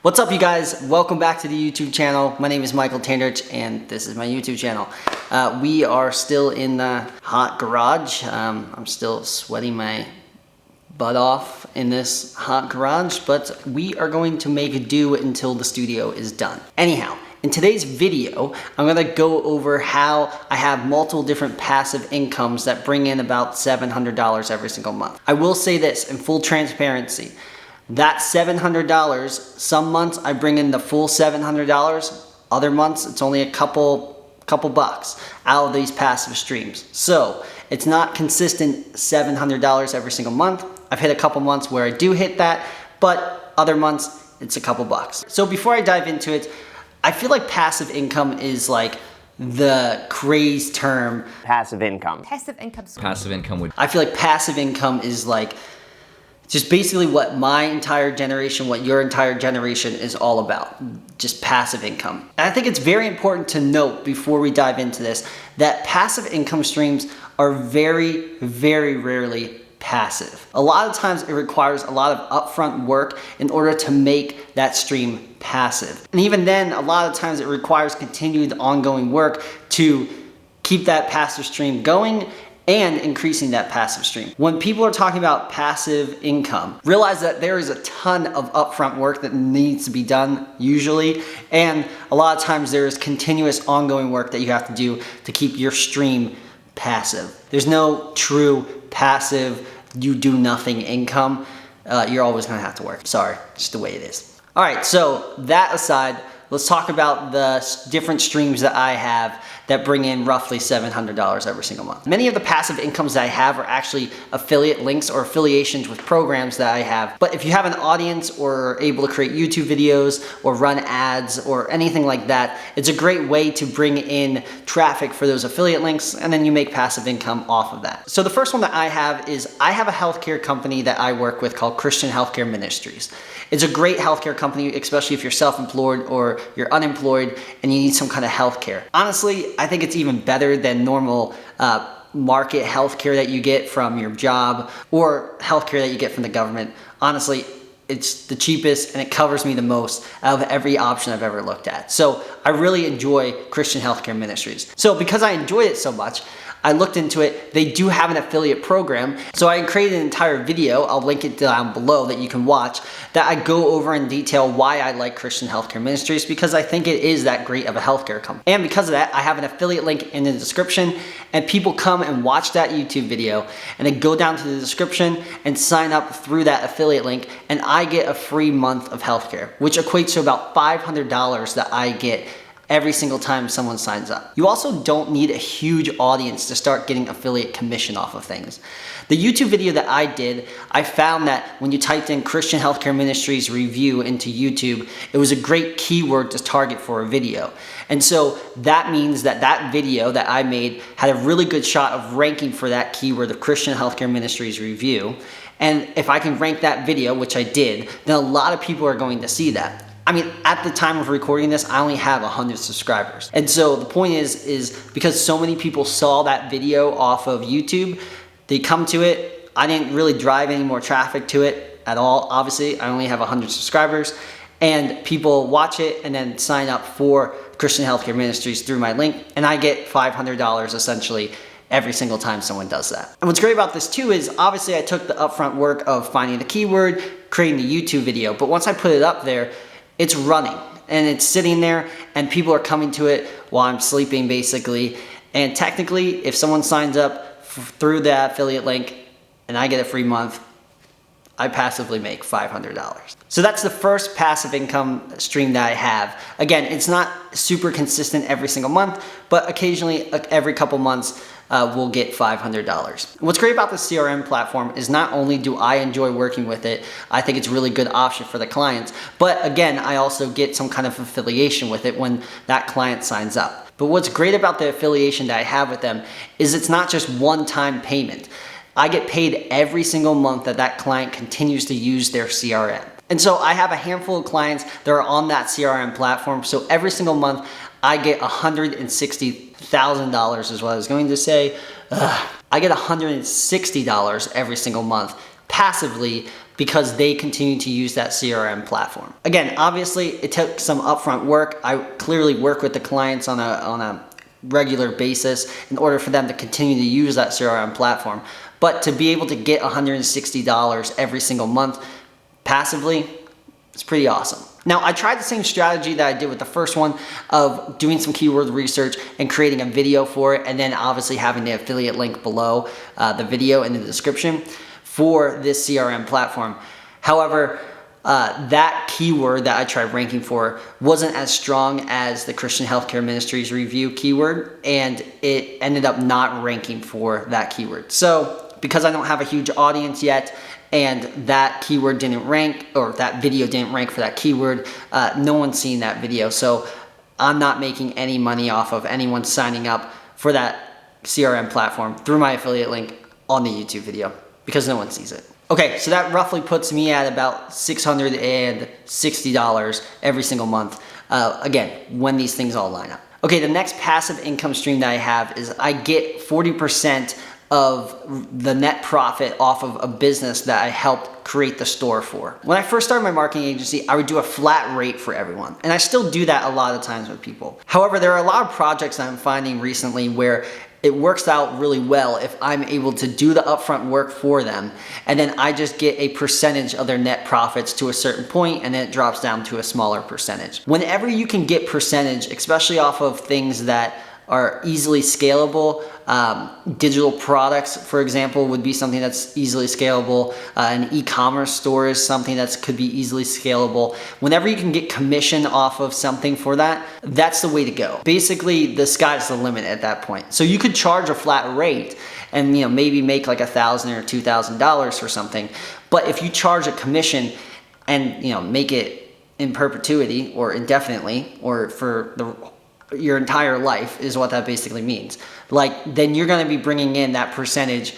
What's up, you guys? Welcome back to the YouTube channel. My name is Michael Tandrich and this is my YouTube channel. We are still in the hot garage. I'm still sweating my butt off in this hot garage, but we are going to make do until the studio is done. Anyhow, in today's video, I'm gonna go over how I have multiple different passive incomes that bring in about $700 every single month. I will say this in full transparency. That $700, some months I bring in the full $700, other months it's only a couple bucks out of these passive streams. So it's not consistent $700 every single month. I've hit a couple months where I do hit that, but other months it's a couple bucks. So before I dive into it, I feel like passive income is like the crazed term. Passive income. Passive income. Passive income would... I feel like passive income is like just basically what my entire generation, what your entire generation is all about, just passive income. And I think it's very important to note before we dive into this that passive income streams are very, very rarely passive. A lot of times it requires a lot of upfront work in order to make that stream passive. And even then, a lot of times it requires continued ongoing work to keep that passive stream going and increasing that passive stream. When people are talking about passive income, realize that there is a ton of upfront work that needs to be done usually, and a lot of times there is continuous ongoing work that you have to do to keep your stream passive. There's no true passive, you do nothing income. You're always gonna have to work. Sorry, just the way it is. All right, so that aside, let's talk about the different streams that I have that bring in roughly $700 every single month. Many of the passive incomes that I have are actually affiliate links or affiliations with programs that I have. But if you have an audience or are able to create YouTube videos or run ads or anything like that, it's a great way to bring in traffic for those affiliate links, and then you make passive income off of that. So the first one that I have is I have a healthcare company that I work with called Christian Healthcare Ministries. It's a great healthcare company, especially if you're self-employed or you're unemployed and you need some kind of healthcare. Honestly, I think it's even better than normal market healthcare that you get from your job or healthcare that you get from the government. Honestly, it's the cheapest and it covers me the most out of every option I've ever looked at. So I really enjoy Christian Healthcare Ministries. So because I enjoyed it so much, I looked into it. They do have an affiliate program. So I created an entire video, I'll link it down below, that you can watch, that I go over in detail why I like Christian Healthcare Ministries, because I think it is that great of a healthcare company. And because of that, I have an affiliate link in the description, and people come and watch that YouTube video and then go down to the description and sign up through that affiliate link, and I get a free month of healthcare, which equates to about $500 that I get every single time someone signs up. You also don't need a huge audience to start getting affiliate commission off of things. The YouTube video that I did, I found that when you typed in Christian Healthcare Ministries review into YouTube, it was a great keyword to target for a video. And so that means that that video that I made had a really good shot of ranking for that keyword of Christian Healthcare Ministries review. And if I can rank that video, which I did, then a lot of people are going to see that. I mean, at the time of recording this, I only have 100 subscribers. And so the point is because so many people saw that video off of YouTube, they come to it. I didn't really drive any more traffic to it at all. Obviously, I only have 100 subscribers, and people watch it and then sign up for Christian Healthcare Ministries through my link, and I get $500 essentially every single time someone does that. And what's great about this too is obviously I took the upfront work of finding the keyword, creating the YouTube video, but once I put it up there, it's running and it's sitting there and people are coming to it while I'm sleeping basically. And technically, if someone signs up through that affiliate link and I get a free month, I passively make $500. So that's the first passive income stream that I have. Again, it's not super consistent every single month, but occasionally every couple months, we'll get $500. What's great about the CRM platform is not only do I enjoy working with it, I think it's a really good option for the clients, but again, I also get some kind of affiliation with it when that client signs up. But what's great about the affiliation that I have with them is it's not just one-time payment. I get paid every single month that that client continues to use their CRM. And so I have a handful of clients that are on that CRM platform, so every single month I get $160,000 is what I was going to say. I get $160 every single month passively because they continue to use that CRM platform. Again, obviously it took some upfront work. I clearly work with the clients on a regular basis in order for them to continue to use that CRM platform. But to be able to get $160 every single month passively, it's pretty awesome. Now, I tried the same strategy that I did with the first one of doing some keyword research and creating a video for it, and then obviously having the affiliate link below the video in the description for this CRM platform. However, that keyword that I tried ranking for wasn't as strong as the Christian Healthcare Ministries review keyword, and it ended up not ranking for that keyword. So because I don't have a huge audience yet, and that keyword didn't rank, or that video didn't rank for that keyword, no one's seen that video. So I'm not making any money off of anyone signing up for that CRM platform through my affiliate link on the YouTube video, because no one sees it. Okay, so that roughly puts me at about $660 every single month, again, when these things all line up. Okay, the next passive income stream that I have is I get 40% of the net profit off of a business that I helped create the store for. When I first started my marketing agency, I would do a flat rate for everyone. And I still do that a lot of times with people. However, there are a lot of projects that I'm finding recently where it works out really well if I'm able to do the upfront work for them, and then I just get a percentage of their net profits to a certain point, and then it drops down to a smaller percentage. Whenever you can get percentage, especially off of things that are easily scalable, digital products, for example, would be something that's easily scalable. An e-commerce store is something that could be easily scalable. Whenever you can get commission off of something for that, that's the way to go. Basically, the sky's the limit at that point. So you could charge a flat rate and maybe make like $1,000 or $2,000 for something. But if you charge a commission and make it in perpetuity or indefinitely or for your entire life, is what that basically means. Then you're going to be bringing in that percentage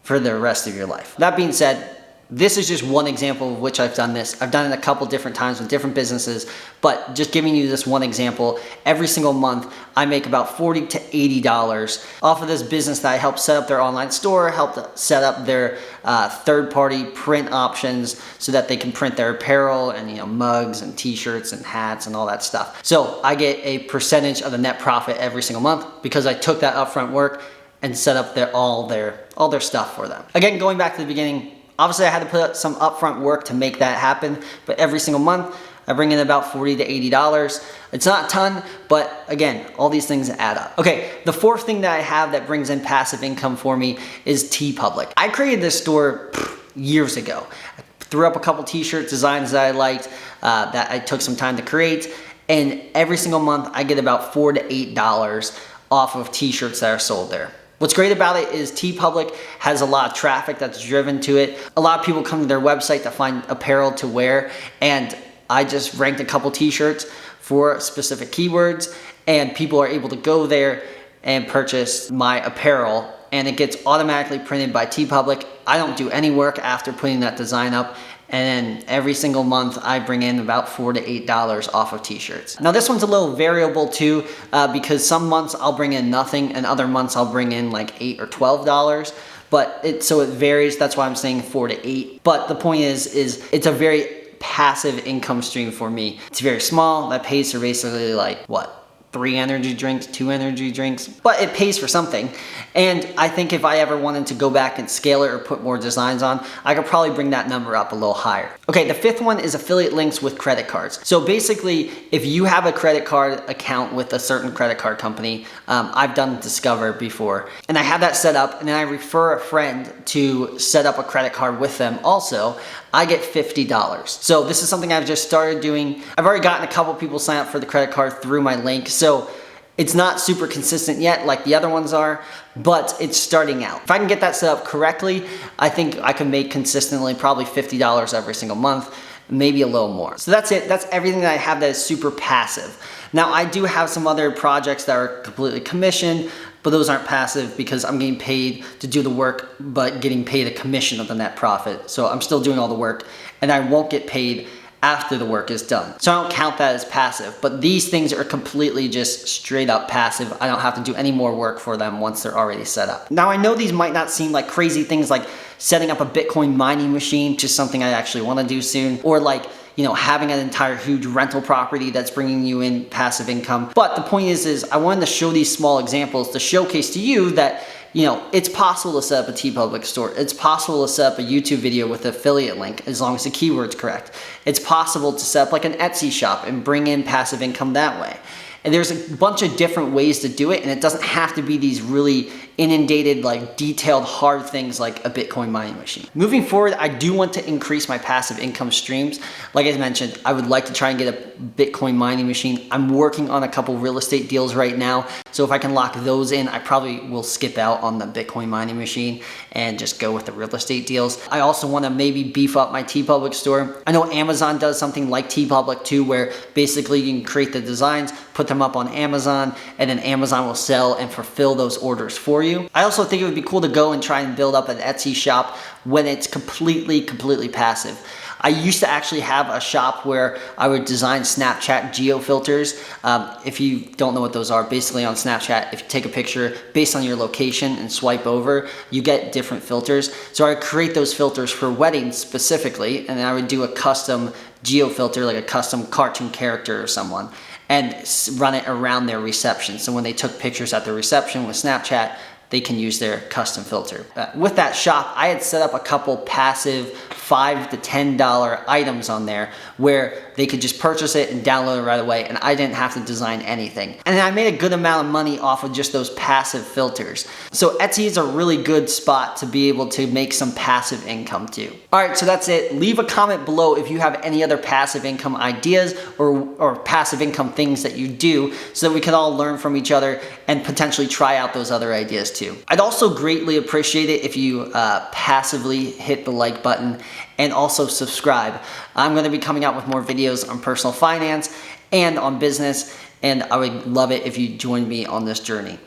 for the rest of your life. That being said, this is just one example of which I've done this. I've done it a couple different times with different businesses, but just giving you this one example, every single month I make about $40 to $80 off of this business that I helped set up their online store, helped set up their third-party print options so that they can print their apparel and mugs and t-shirts and hats and all that stuff. So I get a percentage of the net profit every single month because I took that upfront work and set up all their stuff for them. Again, going back to the beginning, obviously I had to put up some upfront work to make that happen, but every single month I bring in about $40 to $80. It's not a ton, but again, all these things add up. Okay, the fourth thing that I have that brings in passive income for me is TeePublic. I created this store years ago. I threw up a couple t-shirt designs that I liked, that I took some time to create, and every single month I get about $4 to $8 off of t-shirts that are sold there. What's great about it is TeePublic has a lot of traffic that's driven to it. A lot of people come to their website to find apparel to wear, and I just ranked a couple t-shirts for specific keywords, and people are able to go there and purchase my apparel, and it gets automatically printed by TeePublic. I don't do any work after putting that design up, and then every single month I bring in about $4 to $8 off of t-shirts. Now this one's a little variable too, because some months I'll bring in nothing and other months I'll bring in like $8 or $12, but so it varies. That's why I'm saying 4 to 8. But the point is it's a very passive income stream for me. It's very small. That pays for basically like what? 3 energy drinks, 2 energy drinks, but it pays for something. And I think if I ever wanted to go back and scale it or put more designs on, I could probably bring that number up a little higher. Okay, the fifth one is affiliate links with credit cards. So basically, if you have a credit card account with a certain credit card company, I've done Discover before, and I have that set up, and then I refer a friend to set up a credit card with them also, I get $50. So this is something I've just started doing. I've already gotten a couple people sign up for the credit card through my link. So it's not super consistent yet like the other ones are, but it's starting out. If I can get that set up correctly, I think I can make consistently probably $50 every single month, maybe a little more. So that's it. That's everything that I have that is super passive. Now I do have some other projects that are completely commissioned, but those aren't passive because I'm getting paid to do the work, but getting paid a commission of the net profit. So I'm still doing all the work, and I won't get paid after the work is done. So I don't count that as passive, but these things are completely just straight up passive. I don't have to do any more work for them once they're already set up. Now I know these might not seem like crazy things like setting up a Bitcoin mining machine, which is something I actually want to do soon, or like, you know, having an entire huge rental property that's bringing you in passive income. But the point is I wanted to show these small examples to showcase to you that, you know, it's possible to set up a TeePublic store. It's possible to set up a YouTube video with an affiliate link as long as the keyword's correct. It's possible to set up like an Etsy shop and bring in passive income that way. And there's a bunch of different ways to do it, and it doesn't have to be these really inundated, like detailed, hard things like a Bitcoin mining machine. Moving forward, I do want to increase my passive income streams. Like I mentioned, I would like to try and get a Bitcoin mining machine. I'm working on a couple real estate deals right now, so if I can lock those in, I probably will skip out on the Bitcoin mining machine and just go with the real estate deals. I also want to maybe beef up my TeePublic store. I know Amazon does something like TeePublic too, where basically you can create the designs, put them up on Amazon, and then Amazon will sell and fulfill those orders for you. I also think it would be cool to go and try and build up an Etsy shop when it's completely passive. I used to actually have a shop where I would design Snapchat geo filters. If you don't know what those are, basically on Snapchat, if you take a picture based on your location and swipe over, you get different filters. So I would create those filters for weddings specifically, and then I would do a custom geo filter, like a custom cartoon character or someone, and run it around their reception. So when they took pictures at the reception with Snapchat, they can use their custom filter. With that shop, I had set up a couple passive $5 to $10 items on there where they could just purchase it and download it right away, and I didn't have to design anything. And I made a good amount of money off of just those passive filters. So Etsy is a really good spot to be able to make some passive income too. All right, so that's it. Leave a comment below if you have any other passive income ideas or passive income things that you do, so that we can all learn from each other and potentially try out those other ideas too. I'd also greatly appreciate it if you passively hit the like button and also subscribe. I'm going to be coming out with more videos on personal finance and on business, and I would love it if you joined me on this journey.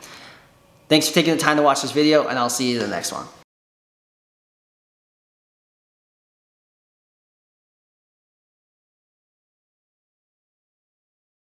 Thanks for taking the time to watch this video, and I'll see you in the next one.